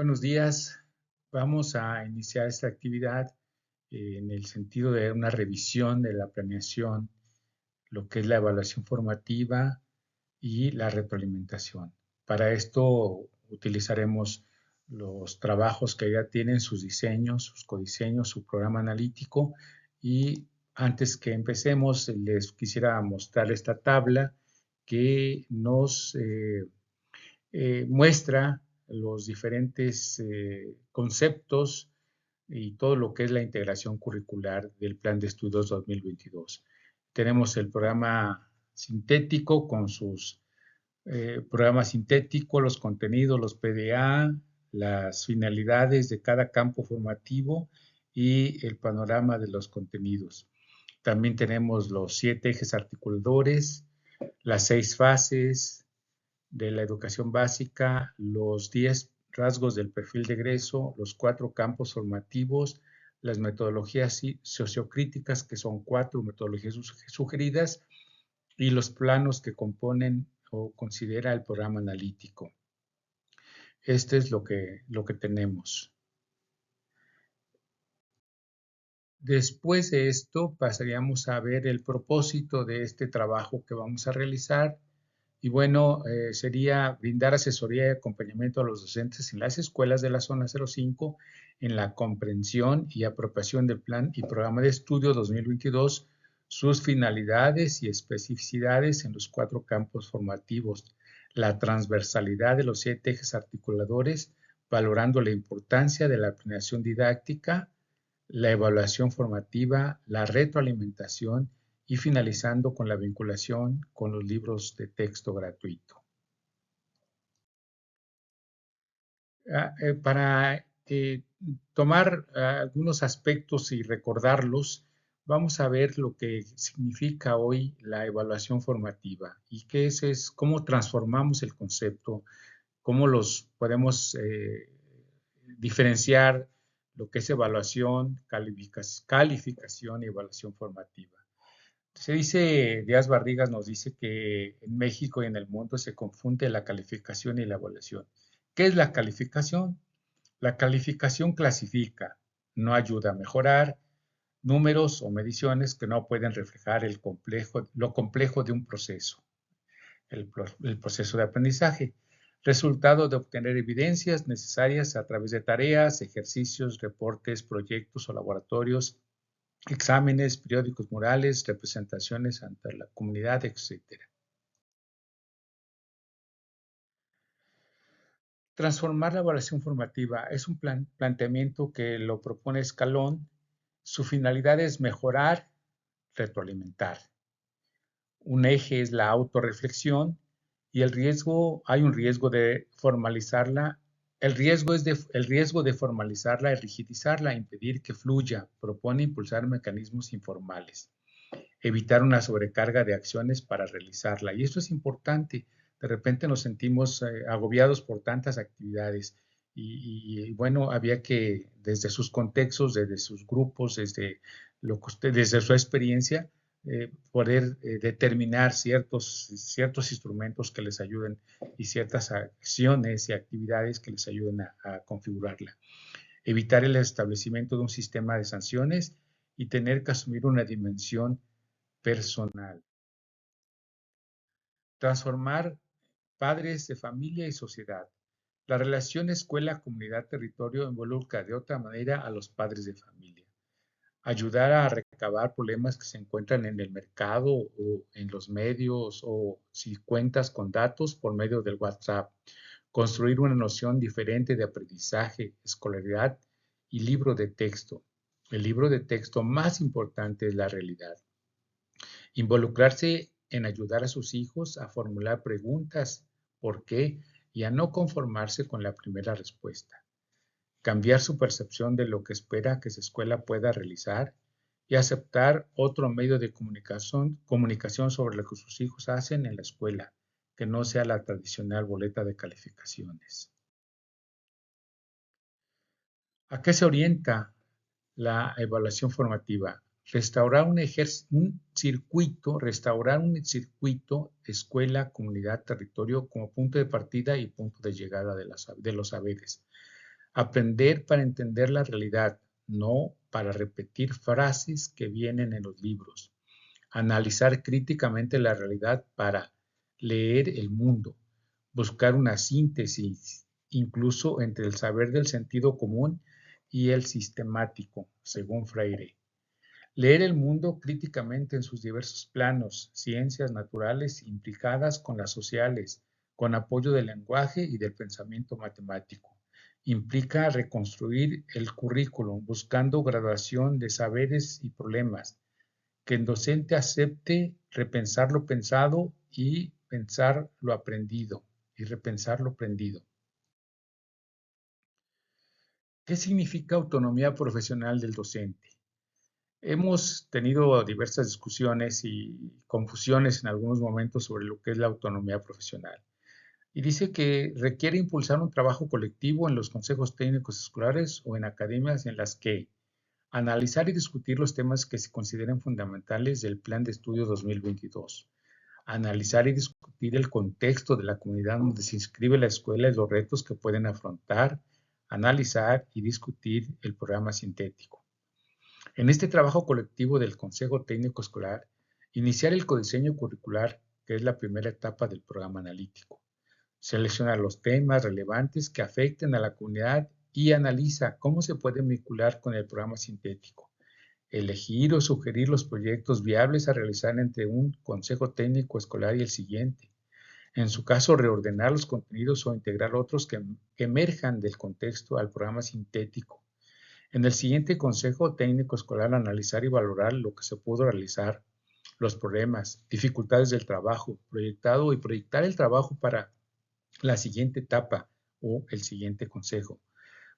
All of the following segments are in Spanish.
Buenos días. Vamos a iniciar esta actividad en el sentido de una revisión de la planeación, lo que es la evaluación formativa y la retroalimentación. Para esto utilizaremos los trabajos que ya tienen, sus diseños, sus codiseños, su programa analítico y antes que empecemos les quisiera mostrar esta tabla que nos muestra los diferentes conceptos y todo lo que es la integración curricular del Plan de Estudios 2022. Tenemos el programa sintético con sus programas sintéticos, los contenidos, los PDA, las finalidades de cada campo formativo y el panorama de los contenidos. También tenemos los 7 ejes articuladores, las 6 fases de la educación básica, los 10 rasgos del perfil de egreso, los 4 campos formativos, las metodologías sociocríticas, que son 4 metodologías sugeridas, y los planos que componen o considera el programa analítico. Este es lo que tenemos. Después de esto pasaríamos a ver el propósito de este trabajo que vamos a realizar. Y bueno, sería brindar asesoría y acompañamiento a los docentes en las escuelas de la zona 05 en la comprensión y apropiación del plan y programa de estudio 2022, sus finalidades y especificidades en los 4 campos formativos, la transversalidad de los 7 ejes articuladores, valorando la importancia de la planeación didáctica, la evaluación formativa, la retroalimentación y finalizando con la vinculación con los libros de texto gratuito. Para tomar algunos aspectos y recordarlos, vamos a ver lo que significa hoy la evaluación formativa y qué es cómo transformamos el concepto, cómo los podemos diferenciar lo que es evaluación, calificación y evaluación formativa. Se dice, Díaz Barrigas nos dice que en México y en el mundo se confunde la calificación y la evaluación. ¿Qué es la calificación? La calificación clasifica, no ayuda a mejorar números o mediciones que no pueden reflejar lo complejo de un proceso, el proceso de aprendizaje, resultado de obtener evidencias necesarias a través de tareas, ejercicios, reportes, proyectos o laboratorios, exámenes, periódicos morales, representaciones ante la comunidad, etc. Transformar la evaluación formativa es un planteamiento que lo propone Escalón. Su finalidad es mejorar, retroalimentar. Un eje es la autorreflexión y hay un riesgo de formalizarla. El riesgo de formalizarla y rigidizarla, impedir que fluya, propone impulsar mecanismos informales, evitar una sobrecarga de acciones para realizarla. Y esto es importante. De repente nos sentimos agobiados por tantas actividades y bueno, había que desde sus contextos, desde sus grupos, desde su experiencia, poder determinar ciertos instrumentos que les ayuden y ciertas acciones y actividades que les ayuden a configurarla. Evitar el establecimiento de un sistema de sanciones y tener que asumir una dimensión personal. Transformar padres de familia y sociedad. La relación escuela, comunidad, territorio involucra de otra manera a los padres de familia. Ayudar a recabar problemas que se encuentran en el mercado o en los medios o si cuentas con datos por medio del WhatsApp. Construir una noción diferente de aprendizaje, escolaridad y libro de texto. El libro de texto más importante es la realidad. Involucrarse en ayudar a sus hijos a formular preguntas, por qué, y a no conformarse con la primera respuesta. Cambiar su percepción de lo que espera que su escuela pueda realizar y aceptar otro medio de comunicación sobre lo que sus hijos hacen en la escuela, que no sea la tradicional boleta de calificaciones. ¿A qué se orienta la evaluación formativa? Restaurar un circuito escuela, comunidad, territorio como punto de partida y punto de llegada de los saberes. Aprender para entender la realidad, no para repetir frases que vienen en los libros. Analizar críticamente la realidad para leer el mundo. Buscar una síntesis, incluso entre el saber del sentido común y el sistemático, según Freire. Leer el mundo críticamente en sus diversos planos, ciencias naturales implicadas con las sociales, con apoyo del lenguaje y del pensamiento matemático. Implica reconstruir el currículum buscando graduación de saberes y problemas, que el docente acepte repensar lo pensado y pensar lo aprendido y repensar lo aprendido. ¿Qué significa autonomía profesional del docente? Hemos tenido diversas discusiones y confusiones en algunos momentos sobre lo que es la autonomía profesional. Y dice que requiere impulsar un trabajo colectivo en los consejos técnicos escolares o en academias en las que analizar y discutir los temas que se consideren fundamentales del Plan de Estudio 2022. Analizar y discutir el contexto de la comunidad donde se inscribe la escuela y los retos que pueden afrontar, analizar y discutir el programa sintético. En este trabajo colectivo del Consejo Técnico Escolar, iniciar el codiseño curricular, que es la primera etapa del programa analítico. Selecciona los temas relevantes que afecten a la comunidad y analiza cómo se pueden vincular con el programa sintético. Elegir o sugerir los proyectos viables a realizar entre un consejo técnico escolar y el siguiente. En su caso, reordenar los contenidos o integrar otros que emerjan del contexto al programa sintético. En el siguiente consejo técnico escolar, analizar y valorar lo que se pudo realizar, los problemas, dificultades del trabajo, proyectado y proyectar el trabajo para la siguiente etapa o el siguiente consejo.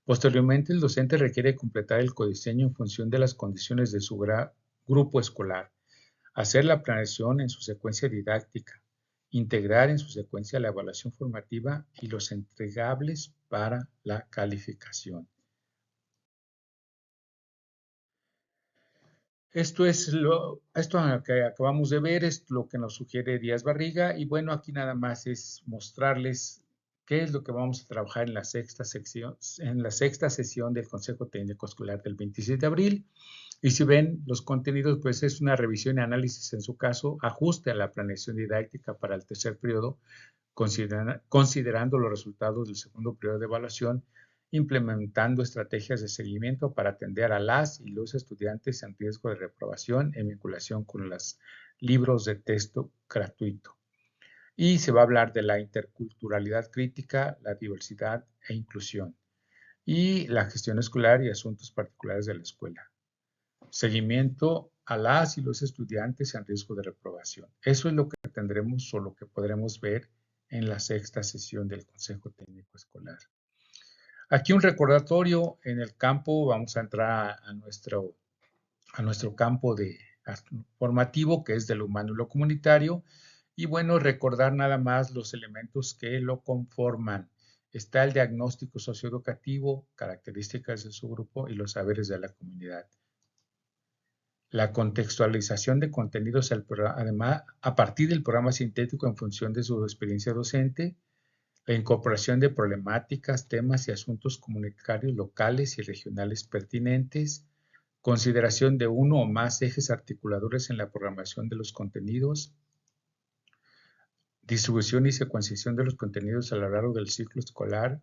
Posteriormente, el docente requiere completar el codiseño en función de las condiciones de su grupo escolar, hacer la planeación en su secuencia didáctica, integrar en su secuencia la evaluación formativa y los entregables para la calificación. Esto que acabamos de ver es lo que nos sugiere Díaz Barriga y bueno, aquí nada más es mostrarles qué es lo que vamos a trabajar en la sexta sesión del Consejo Técnico Escolar del 27 de abril. Y si ven los contenidos, pues es una revisión y análisis en su caso, ajuste a la planeación didáctica para el tercer periodo, considerando los resultados del segundo periodo de evaluación, implementando estrategias de seguimiento para atender a las y los estudiantes en riesgo de reprobación en vinculación con los libros de texto gratuito. Y se va a hablar de la interculturalidad crítica, la diversidad e inclusión, y la gestión escolar y asuntos particulares de la escuela. Seguimiento a las y los estudiantes en riesgo de reprobación. Eso es lo que tendremos o lo que podremos ver en la sexta sesión del Consejo Técnico Escolar. Aquí un recordatorio en el campo, vamos a entrar a nuestro campo formativo, que es de lo humano y lo comunitario, y bueno, recordar nada más los elementos que lo conforman. Está el diagnóstico socioeducativo, características de su grupo y los saberes de la comunidad. La contextualización de contenidos además a partir del programa sintético en función de su experiencia docente, la incorporación de problemáticas, temas y asuntos comunitarios locales y regionales pertinentes, consideración de uno o más ejes articuladores en la programación de los contenidos, distribución y secuenciación de los contenidos a lo largo del ciclo escolar,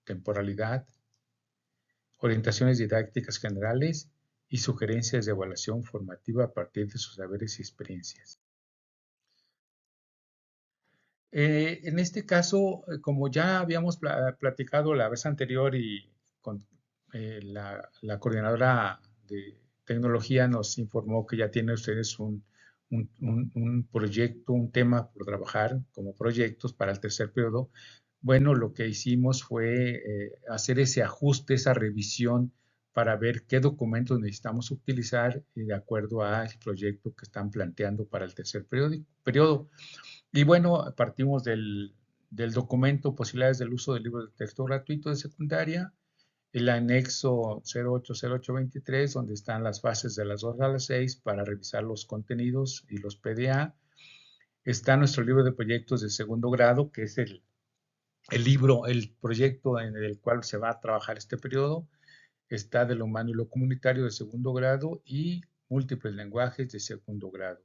temporalidad, orientaciones didácticas generales y sugerencias de evaluación formativa a partir de sus saberes y experiencias. En este caso, como ya habíamos platicado la vez anterior y con la coordinadora de tecnología nos informó que ya tienen ustedes un proyecto, un tema por trabajar como proyectos para el tercer periodo. Bueno, lo que hicimos fue hacer ese ajuste, esa revisión para ver qué documentos necesitamos utilizar de acuerdo al proyecto que están planteando para el tercer periodo. Y bueno, partimos del documento Posibilidades del uso del libro de texto gratuito de secundaria, el anexo 080823, donde están las fases de las 2 a las 6 para revisar los contenidos y los PDA. Está nuestro libro de proyectos de segundo grado, que es El libro, el proyecto en el cual se va a trabajar este periodo está de lo humano y lo comunitario de segundo grado y múltiples lenguajes de segundo grado.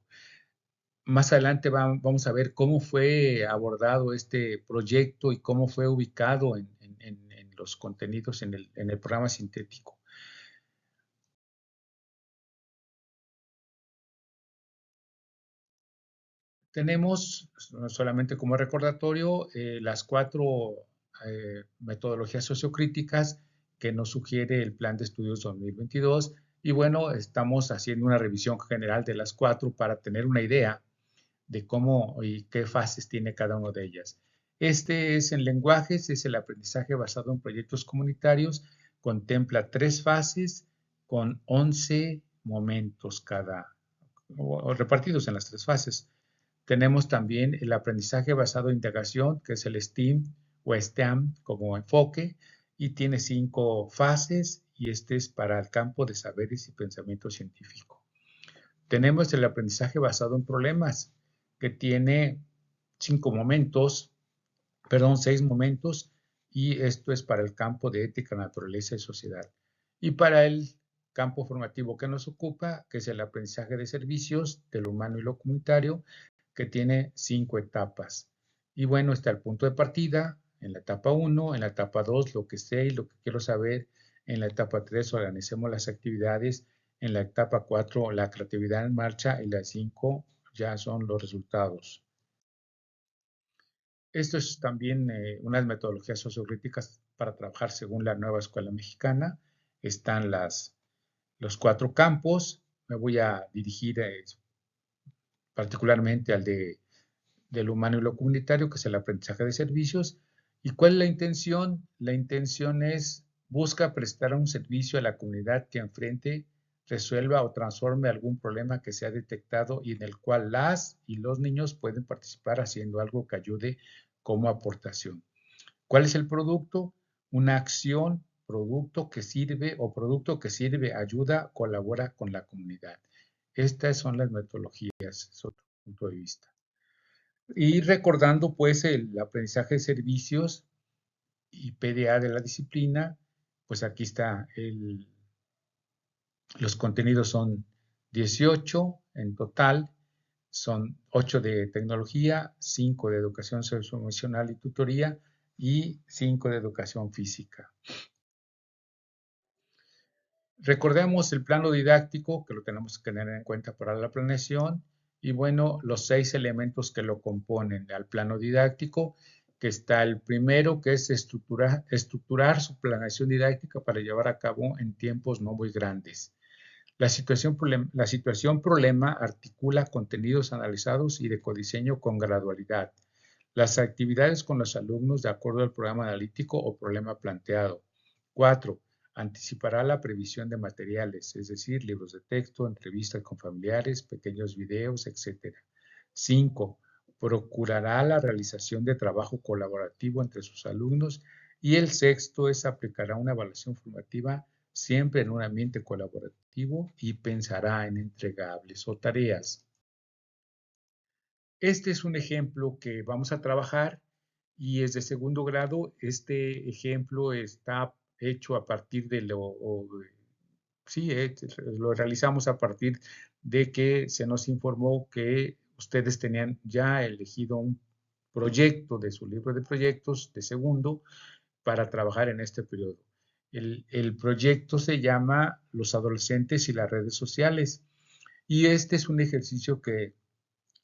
Más adelante vamos a ver cómo fue abordado este proyecto y cómo fue ubicado en los contenidos en el programa sintético. Tenemos, solamente como recordatorio, las 4 metodologías sociocríticas que nos sugiere el Plan de Estudios 2022. Y bueno, estamos haciendo una revisión general de las 4 para tener una idea de cómo y qué fases tiene cada una de ellas. Este es en lenguajes, es el aprendizaje basado en proyectos comunitarios, contempla 3 fases con 11 momentos cada, o repartidos en las 3 fases. Tenemos también el aprendizaje basado en indagación, que es el STEAM o STEAM como enfoque, y tiene 5 fases, y este es para el campo de saberes y pensamiento científico. Tenemos el aprendizaje basado en problemas, que tiene 5 momentos, perdón, 6 momentos, y esto es para el campo de ética, naturaleza y sociedad. Y para el campo formativo que nos ocupa, que es el aprendizaje de servicios, de lo humano y lo comunitario, que tiene 5 etapas. Y bueno, está el punto de partida, en la etapa 1, en la etapa 2, lo que sé y lo que quiero saber, en la etapa 3, organicemos las actividades, en la etapa 4, la creatividad en marcha, y la 5 ya son los resultados. Esto es también unas metodologías sociocríticas para trabajar según la nueva escuela mexicana. Están los 4 campos. Me voy a dirigir particularmente al del humano y lo comunitario, que es el aprendizaje de servicios. ¿Y cuál es la intención? La intención es, busca prestar un servicio a la comunidad que enfrente, resuelva o transforme algún problema que se ha detectado y en el cual las y los niños pueden participar haciendo algo que ayude como aportación. ¿Cuál es el producto? Una acción, producto que sirve o producto que sirve, ayuda, colabora con la comunidad. Estas son las metodologías, es otro punto de vista. Y recordando pues el aprendizaje de servicios y PDA de la disciplina, pues aquí está los contenidos son 18 en total, son 8 de tecnología, 5 de educación socioemocional y tutoría y 5 de educación física. Recordemos el plano didáctico, que lo tenemos que tener en cuenta para la planeación, y bueno, los 6 elementos que lo componen al plano didáctico, que está el primero, que es estructurar su planeación didáctica para llevar a cabo en tiempos no muy grandes. La situación problema articula contenidos analizados y de codiseño con gradualidad. Las actividades con los alumnos de acuerdo al programa analítico o problema planteado. 4. Anticipará la previsión de materiales, es decir, libros de texto, entrevistas con familiares, pequeños videos, etc. 5. Procurará la realización de trabajo colaborativo entre sus alumnos. Y el sexto es aplicará una evaluación formativa siempre en un ambiente colaborativo y pensará en entregables o tareas. Este es un ejemplo que vamos a trabajar y es de segundo grado. Este ejemplo está hecho a partir de sí, lo realizamos a partir de que se nos informó que ustedes tenían ya elegido un proyecto de su libro de proyectos de segundo para trabajar en este periodo. El proyecto se llama Los adolescentes y las redes sociales y este es un ejercicio que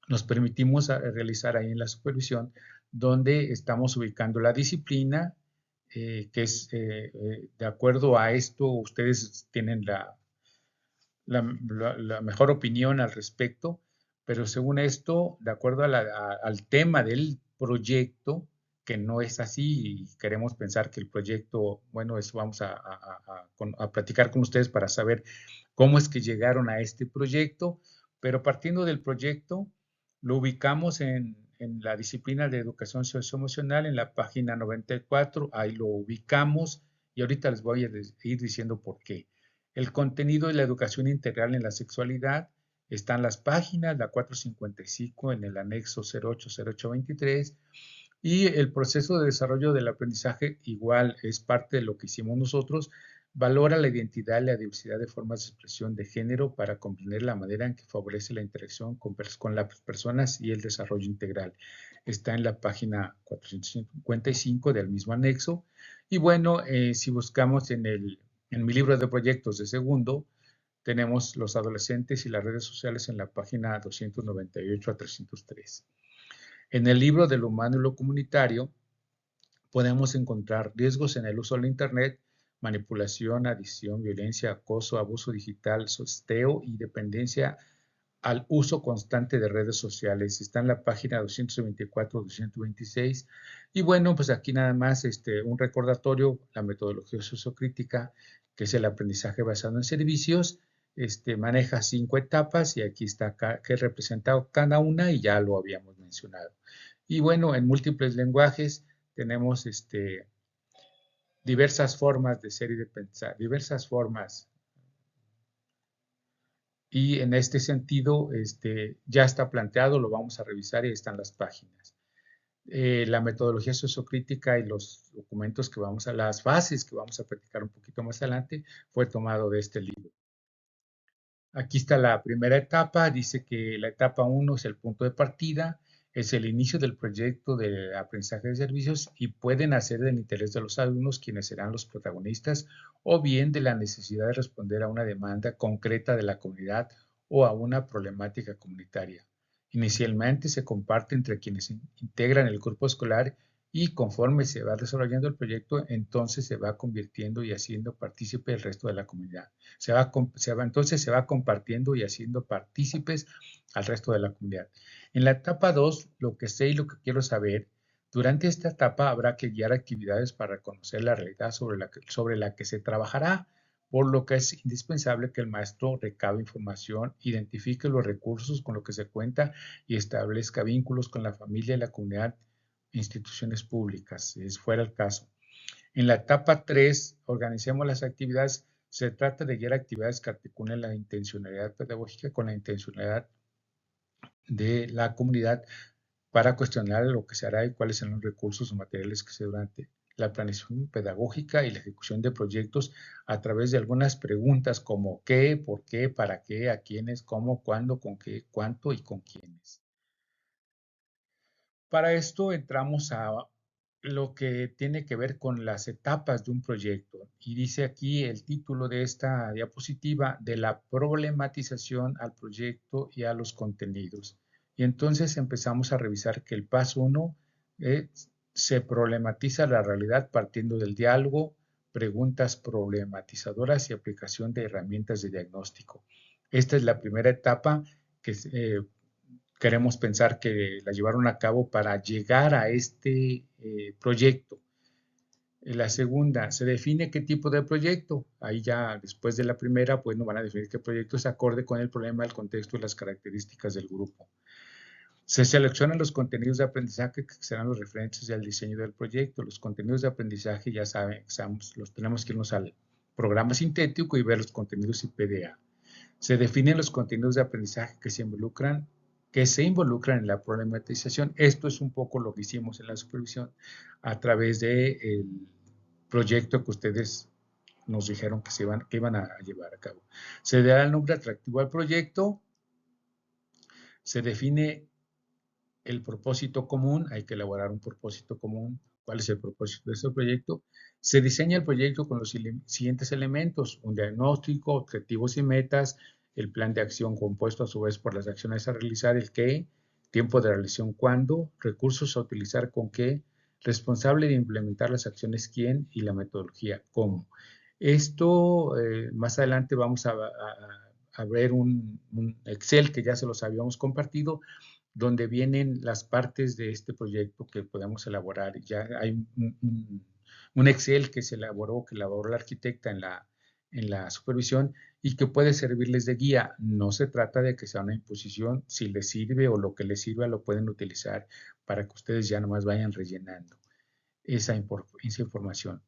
nos permitimos realizar ahí en la supervisión, donde estamos ubicando la disciplina, que es de acuerdo a esto, ustedes tienen la mejor opinión al respecto, pero según esto, de acuerdo al tema del proyecto, que no es así y queremos pensar que el proyecto, bueno, eso vamos a platicar con ustedes para saber cómo es que llegaron a este proyecto, pero partiendo del proyecto, lo ubicamos en la disciplina de educación socioemocional en la página 94, ahí lo ubicamos y ahorita les voy a ir diciendo por qué. El contenido de la educación integral en la sexualidad está en las páginas, la 455 en el anexo 080823, Y el proceso de desarrollo del aprendizaje igual es parte de lo que hicimos nosotros. Valora la identidad y la diversidad de formas de expresión de género para comprender la manera en que favorece la interacción con las personas y el desarrollo integral. Está en la página 455 del mismo anexo. Y bueno, si buscamos en mi libro de proyectos de segundo, tenemos los adolescentes y las redes sociales en la página 298 a 303. En el libro de lo humano y lo comunitario podemos encontrar riesgos en el uso de Internet, manipulación, adicción, violencia, acoso, abuso digital, sosteo y dependencia al uso constante de redes sociales. Está en la página 224-226. Y bueno, pues aquí nada más un recordatorio, la metodología sociocrítica, que es el aprendizaje basado en servicios, maneja 5 etapas y aquí está que representa cada una y ya lo habíamos mencionado. Y bueno, en múltiples lenguajes tenemos diversas formas de ser y de pensar, diversas formas. Y en este sentido, ya está planteado, lo vamos a revisar y ahí están las páginas. La metodología sociocrítica y los documentos que vamos a, las bases que vamos a platicar un poquito más adelante, fue tomado de este libro. Aquí está la primera etapa, dice que la etapa 1 es el punto de partida, es el inicio del proyecto de aprendizaje de servicios y puede nacer del interés de los alumnos, quienes serán los protagonistas, o bien de la necesidad de responder a una demanda concreta de la comunidad o a una problemática comunitaria. Inicialmente se comparte entre quienes integran el grupo escolar y conforme se va desarrollando el proyecto, entonces se va convirtiendo y haciendo partícipe el resto de la comunidad. Entonces se va compartiendo y haciendo partícipes al resto de la comunidad. En la etapa 2, lo que sé y lo que quiero saber, durante esta etapa habrá que guiar actividades para conocer la realidad sobre la que se trabajará, por lo que es indispensable que el maestro recabe información, identifique los recursos con los que se cuenta y establezca vínculos con la familia y la comunidad, instituciones públicas, si fuera el caso. En la etapa 3, organicemos las actividades. Se trata de guiar actividades que articulen la intencionalidad pedagógica con la intencionalidad de la comunidad para cuestionar lo que se hará y cuáles serán los recursos o materiales que se durante la planificación pedagógica y la ejecución de proyectos a través de algunas preguntas como qué, por qué, para qué, a quiénes, cómo, cuándo, con qué, cuánto y con quiénes. Para esto entramos a lo que tiene que ver con las etapas de un proyecto y dice aquí el título de esta diapositiva: de la problematización al proyecto y a los contenidos. Y entonces empezamos a revisar que el paso 1 se problematiza la realidad partiendo del diálogo, preguntas problematizadoras y aplicación de herramientas de diagnóstico. Esta es la primera etapa que queremos pensar que la llevaron a cabo para llegar a este proyecto. La segunda, se define qué tipo de proyecto. Ahí ya después de la primera, pues no van a definir qué proyecto es acorde con el problema, el contexto y las características del grupo. Se seleccionan los contenidos de aprendizaje que serán los referentes al diseño del proyecto. Los contenidos de aprendizaje, ya saben, los tenemos que irnos al programa sintético y ver los contenidos IPDA. Se definen los contenidos de aprendizaje que se involucran en la problematización. Esto es un poco lo que hicimos en la supervisión a través del proyecto que ustedes nos dijeron que iban a llevar a cabo. Se dará el nombre atractivo al proyecto, se define el propósito común, hay que elaborar un propósito común. ¿Cuál es el propósito de este proyecto? Se diseña el proyecto con los siguientes elementos: un diagnóstico, objetivos y metas, el plan de acción compuesto a su vez por las acciones a realizar, el qué, tiempo de realización cuándo, recursos a utilizar con qué, responsable de implementar las acciones quién y la metodología cómo. Esto más adelante vamos a ver un Excel que ya se los habíamos compartido, donde vienen las partes de este proyecto que podemos elaborar. Ya hay un Excel que que elaboró la arquitecta en la supervisión y que puede servirles de guía. No se trata de que sea una imposición. Si les sirve o lo que les sirva lo pueden utilizar para que ustedes ya nomás vayan rellenando esa información.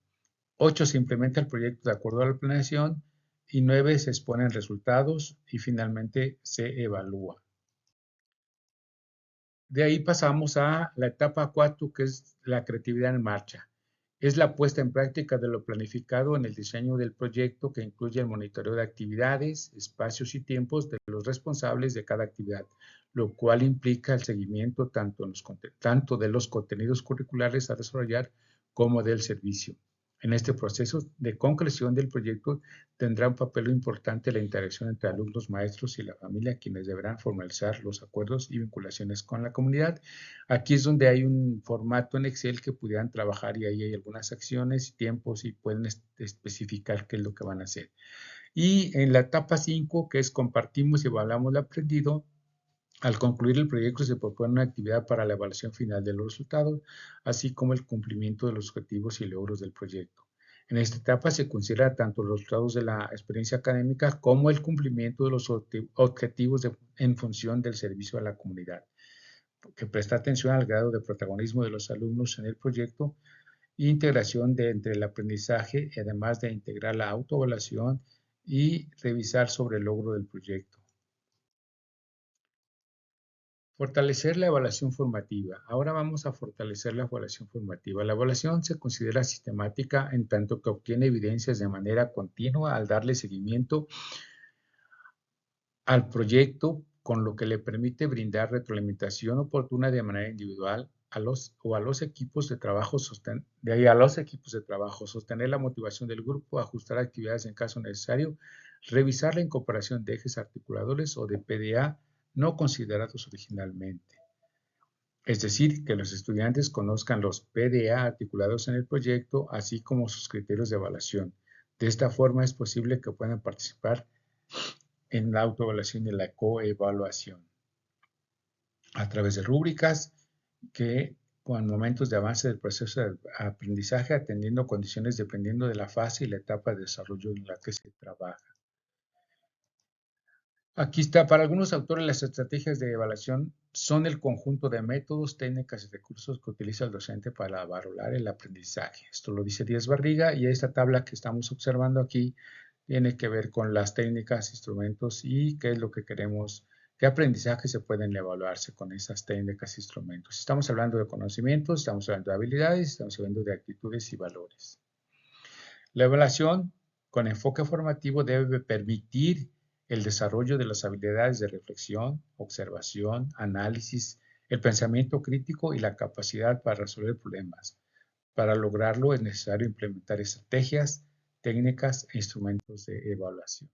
8, se implementa el proyecto de acuerdo a la planeación y 9, se exponen resultados y finalmente se evalúa. De ahí pasamos a la etapa 4, que es la creatividad en marcha. Es la puesta en práctica de lo planificado en el diseño del proyecto, que incluye el monitoreo de actividades, espacios y tiempos de los responsables de cada actividad, lo cual implica el seguimiento tanto de los contenidos curriculares a desarrollar como del servicio. En este proceso de concreción del proyecto tendrá un papel importante la interacción entre alumnos, maestros y la familia, quienes deberán formalizar los acuerdos y vinculaciones con la comunidad. Aquí es donde hay un formato en Excel que pudieran trabajar y ahí hay algunas acciones y tiempos y pueden especificar qué es lo que van a hacer. Y en la etapa 5, que es compartimos y evaluamos lo aprendido, al concluir el proyecto se propone una actividad para la evaluación final de los resultados, así como el cumplimiento de los objetivos y logros del proyecto. En esta etapa se considera tanto los resultados de la experiencia académica como el cumplimiento de los objetivos en función del servicio a la comunidad, que presta atención al grado de protagonismo de los alumnos en el proyecto, integración entre el aprendizaje, además de integrar la autoevaluación y revisar sobre el logro del proyecto. Fortalecer la evaluación formativa. Ahora vamos a fortalecer la evaluación formativa. La evaluación se considera sistemática en tanto que obtiene evidencias de manera continua al darle seguimiento al proyecto, con lo que le permite brindar retroalimentación oportuna de manera individual a los equipos de trabajo, sostener la motivación del grupo, ajustar actividades en caso necesario, revisar la incorporación de ejes articuladores o de PDA no considerados originalmente. Es decir, que los estudiantes conozcan los PDA articulados en el proyecto, así como sus criterios de evaluación. De esta forma es posible que puedan participar en la autoevaluación y la coevaluación a través de rúbricas que con momentos de avance del proceso de aprendizaje, atendiendo condiciones dependiendo de la fase y la etapa de desarrollo en la que se trabaja. Aquí está, para algunos autores las estrategias de evaluación son el conjunto de métodos, técnicas y recursos que utiliza el docente para valorar el aprendizaje. Esto lo dice Díaz Barriga y esta tabla que estamos observando aquí tiene que ver con las técnicas, instrumentos y qué es lo que queremos, qué aprendizaje se pueden evaluarse con esas técnicas e instrumentos. Estamos hablando de conocimientos, estamos hablando de habilidades, estamos hablando de actitudes y valores. La evaluación con enfoque formativo debe permitir el desarrollo de las habilidades de reflexión, observación, análisis, el pensamiento crítico y la capacidad para resolver problemas. Para lograrlo es necesario implementar estrategias, técnicas e instrumentos de evaluación.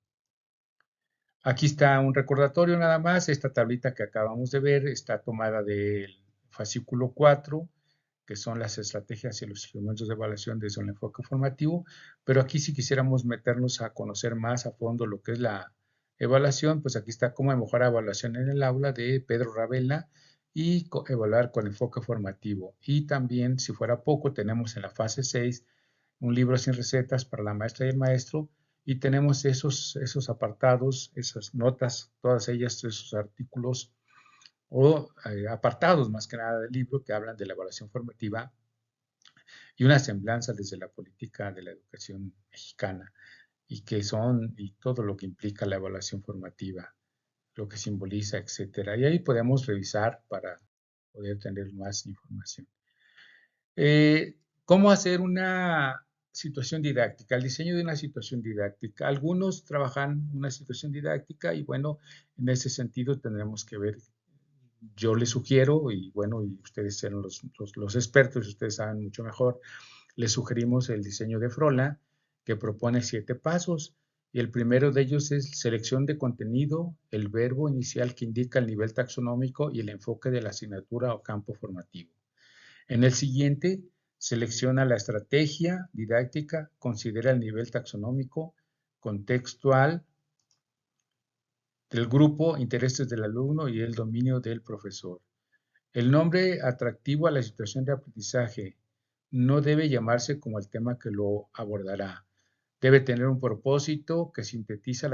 Aquí está un recordatorio nada más. Esta tablita que acabamos de ver está tomada del fascículo 4, que son las estrategias y los instrumentos de evaluación desde un enfoque formativo, pero aquí si quisiéramos meternos a conocer más a fondo lo que es la evaluación, pues aquí está cómo mejorar evaluación en el aula de Pedro Ravella y evaluar con enfoque formativo. Y también, si fuera poco, tenemos en la fase 6 un libro sin recetas para la maestra y el maestro, y tenemos esos apartados, esas notas, todas ellas, esos artículos o apartados más que nada del libro que hablan de la evaluación formativa y una semblanza desde la política de la educación mexicana y que son y todo lo que implica la evaluación formativa, lo que simboliza, etcétera. Y ahí podemos revisar para poder tener más información. ¿Cómo hacer una situación didáctica? El diseño de una situación didáctica. Algunos trabajan una situación didáctica y bueno, en ese sentido tendremos que ver. Yo les sugiero, y bueno, y ustedes serán los expertos, ustedes saben mucho mejor, les sugerimos el diseño de Frola, que propone 7 pasos. Y el primero de ellos es selección de contenido, el verbo inicial que indica el nivel taxonómico y el enfoque de la asignatura o campo formativo. En el siguiente, selecciona la estrategia didáctica, considera el nivel taxonómico, contextual del grupo, intereses del alumno y el dominio del profesor. El nombre atractivo a la situación de aprendizaje no debe llamarse como el tema que lo abordará. Debe tener un propósito que sintetiza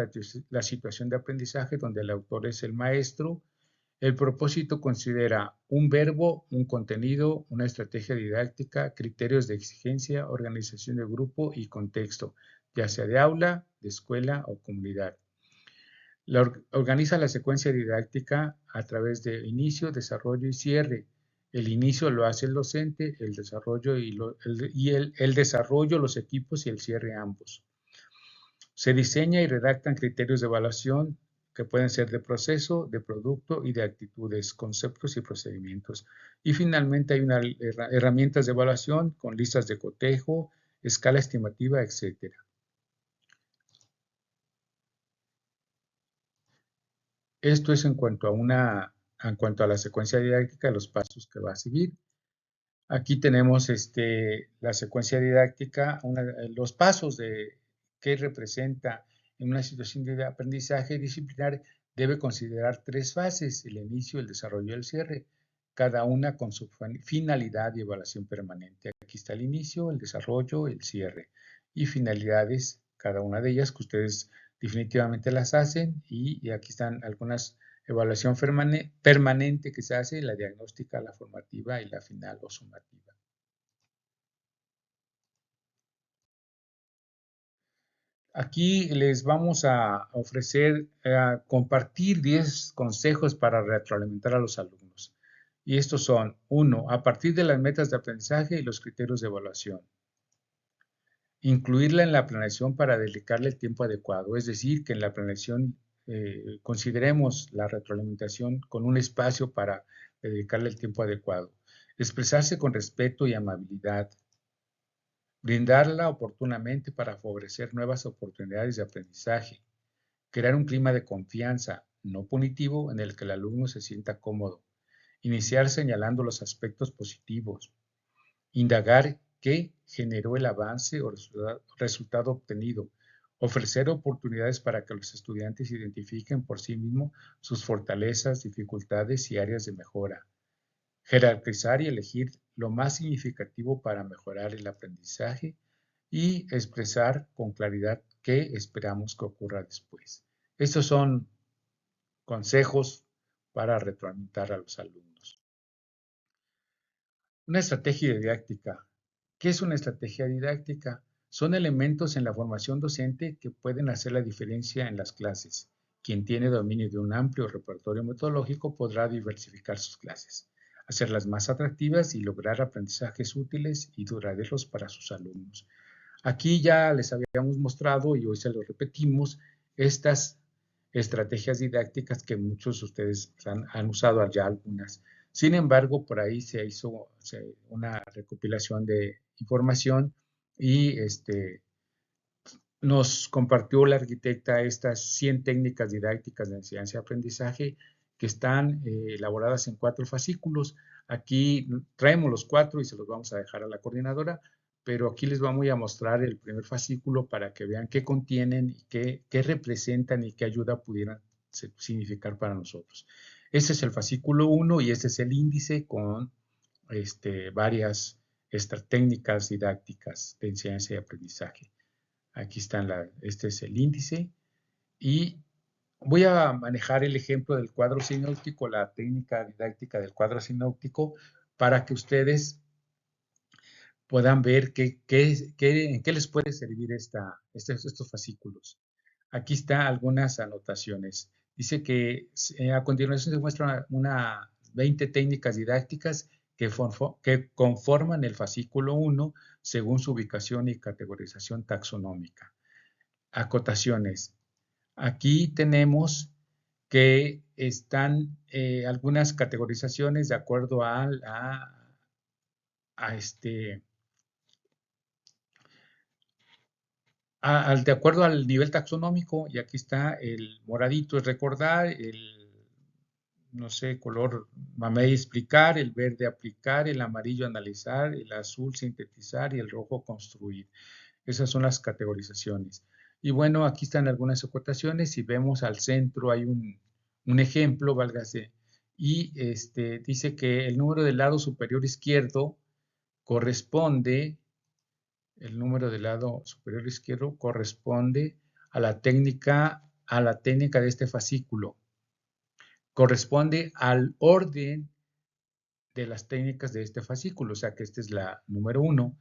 la situación de aprendizaje donde el autor es el maestro. El propósito considera un verbo, un contenido, una estrategia didáctica, criterios de exigencia, organización de grupo y contexto, ya sea de aula, de escuela o comunidad. Organiza la secuencia didáctica a través de inicio, desarrollo y cierre. El inicio lo hace el docente, el desarrollo el desarrollo, los equipos y el cierre ambos. Se diseña y redactan criterios de evaluación que pueden ser de proceso, de producto y de actitudes, conceptos y procedimientos. Y finalmente hay unas herramientas de evaluación con listas de cotejo, escala estimativa, etc. Esto es en cuanto a la secuencia didáctica, los pasos que va a seguir. Aquí tenemos la secuencia didáctica, los pasos de qué representa en una situación de aprendizaje disciplinar. Debe considerar 3 fases: el inicio, el desarrollo y el cierre, cada una con su finalidad y evaluación permanente. Aquí está el inicio, el desarrollo, el cierre y finalidades, cada una de ellas que ustedes definitivamente las hacen, y aquí están algunas: evaluación permanente que se hace, la diagnóstica, la formativa y la final o sumativa. Aquí les vamos a ofrecer, compartir 10 consejos para retroalimentar a los alumnos. Y estos son: 1. A partir de las metas de aprendizaje y los criterios de evaluación. Incluirla en la planeación para dedicarle el tiempo adecuado, es decir, que en la planeación consideremos la retroalimentación con un espacio para dedicarle el tiempo adecuado. Expresarse con respeto y amabilidad. Brindarla oportunamente para favorecer nuevas oportunidades de aprendizaje. Crear un clima de confianza, no punitivo, en el que el alumno se sienta cómodo. Iniciar señalando los aspectos positivos. Indagar qué generó el avance o resultado obtenido. Ofrecer oportunidades para que los estudiantes identifiquen por sí mismos sus fortalezas, dificultades y áreas de mejora. Jerarquizar y elegir lo más significativo para mejorar el aprendizaje y expresar con claridad qué esperamos que ocurra después. Estos son consejos para retroalimentar a los alumnos. Una estrategia didáctica. ¿Qué es una estrategia didáctica? Son elementos en la formación docente que pueden hacer la diferencia en las clases. Quien tiene dominio de un amplio repertorio metodológico podrá diversificar sus clases, hacerlas más atractivas y lograr aprendizajes útiles y duraderos para sus alumnos. Aquí ya les habíamos mostrado, y hoy se lo repetimos, estas estrategias didácticas que muchos de ustedes han usado ya algunas. Sin embargo, por ahí se hizo una recopilación de información y nos compartió la arquitecta estas 100 técnicas didácticas de enseñanza y aprendizaje que están elaboradas en 4 fascículos. Aquí traemos los 4 y se los vamos a dejar a la coordinadora, pero aquí les vamos a mostrar el primer fascículo para que vean qué contienen y qué representan y qué ayuda pudieran significar para nosotros. Este es el fascículo 1 y este es el índice con varias técnicas didácticas de enseñanza y aprendizaje. Aquí este es el índice y voy a manejar el ejemplo del cuadro sinóptico, la técnica didáctica del cuadro sinóptico, para que ustedes puedan ver en qué les puede servir estos fascículos. Aquí están algunas anotaciones. Dice que a continuación se muestran 20 técnicas didácticas que conforman el fascículo 1 según su ubicación y categorización taxonómica. Acotaciones. Aquí tenemos que están algunas categorizaciones de acuerdo de acuerdo al nivel taxonómico, y aquí está el moradito es recordar, el, no sé, color mamey explicar, el verde aplicar, el amarillo analizar, el azul sintetizar y el rojo construir. Esas son las categorizaciones. Y bueno, aquí están algunas acotaciones. Si vemos al centro hay un ejemplo, válgase, y dice que el número del lado superior izquierdo corresponde, el número del lado superior izquierdo corresponde a la técnica de este fascículo. Corresponde al orden de las técnicas de este fascículo, o sea que esta es la número 1.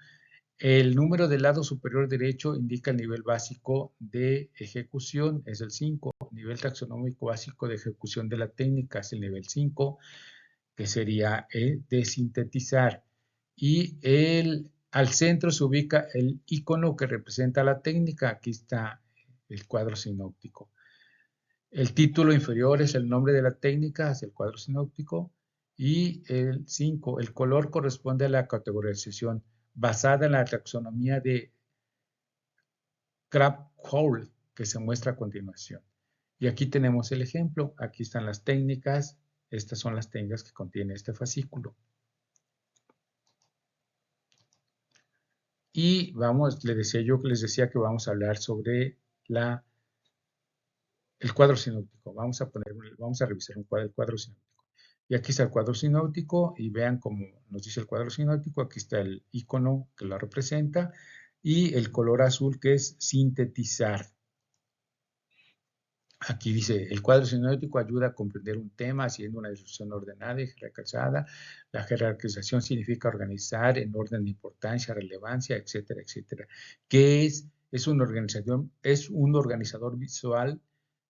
El número del lado superior derecho indica el nivel básico de ejecución, es el 5, nivel taxonómico básico de ejecución de la técnica es el nivel 5, que sería el de sintetizar. Y al centro se ubica el icono que representa la técnica. Aquí está el cuadro sinóptico. El título inferior es el nombre de la técnica, es el cuadro sinóptico. Y el 5, el color corresponde a la categorización basada en la taxonomía de Kraft-Hall, que se muestra a continuación. Y aquí tenemos el ejemplo. Aquí están las técnicas. Estas son las técnicas que contiene este fascículo. Y vamos, les decía que vamos a hablar sobre el cuadro sinóptico. Vamos a revisar el cuadro sinóptico. Y aquí está el cuadro sinóptico y vean cómo nos dice el cuadro sinóptico. Aquí está el icono que lo representa y el color azul que es sintetizar. Aquí dice, el cuadro sinóptico ayuda a comprender un tema haciendo una descripción ordenada y jerarquizada. La jerarquización significa organizar en orden de importancia, relevancia, etcétera, etcétera. ¿Qué es? Es un organizador visual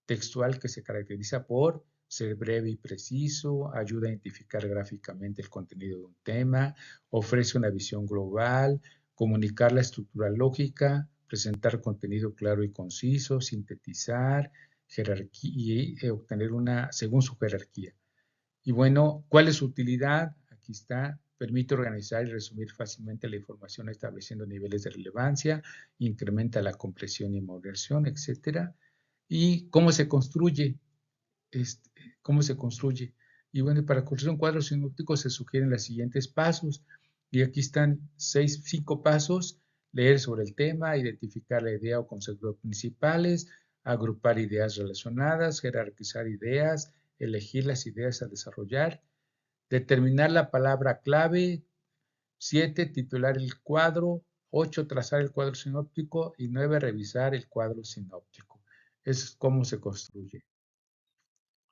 textual que se caracteriza por ser breve y preciso, ayuda a identificar gráficamente el contenido de un tema, ofrece una visión global, comunicar la estructura lógica, presentar contenido claro y conciso, sintetizar, jerarquía y obtener según su jerarquía. Y bueno, ¿cuál es su utilidad? Aquí está. Permite organizar y resumir fácilmente la información estableciendo niveles de relevancia, incrementa la compresión y moderación, etc. ¿Y cómo se construye? ¿Cómo se construye? Y bueno, para construir un cuadro sinóptico se sugieren los siguientes pasos. Y aquí están 5 pasos. Leer sobre el tema, identificar la idea o conceptos principales, agrupar ideas relacionadas, jerarquizar ideas, elegir las ideas a desarrollar, determinar la palabra clave, 7, titular el cuadro, 8, trazar el cuadro sinóptico y 9, revisar el cuadro sinóptico. Es cómo se construye.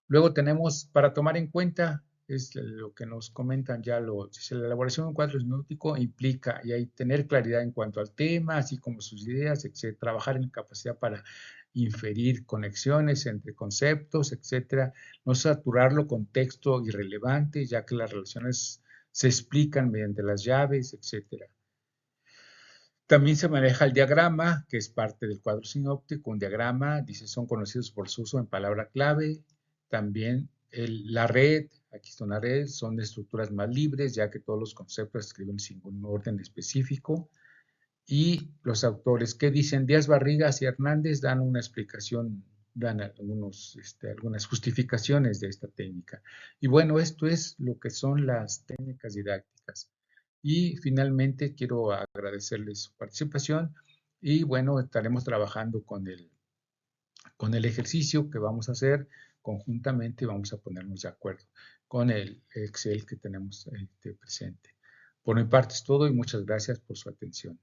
Luego tenemos, para tomar en cuenta, es lo que nos comentan ya, la elaboración de un cuadro sinóptico implica y hay tener claridad en cuanto al tema, así como sus ideas, etc. Trabajar en capacidad para inferir conexiones entre conceptos, etc. No saturarlo con texto irrelevante, ya que las relaciones se explican mediante las llaves, etc. También se maneja el diagrama, que es parte del cuadro sinóptico. Un diagrama, dice, son conocidos por su uso en palabra clave. También la red, aquí está una red, son estructuras más libres, ya que todos los conceptos se escriben sin un orden específico. Y los autores que dicen, Díaz Barrigas y Hernández dan una explicación, dan algunas justificaciones de esta técnica. Y bueno, esto es lo que son las técnicas didácticas. Y finalmente quiero agradecerles su participación y bueno, estaremos trabajando con el ejercicio que vamos a hacer conjuntamente y vamos a ponernos de acuerdo con el Excel que tenemos presente. Por mi parte es todo y muchas gracias por su atención.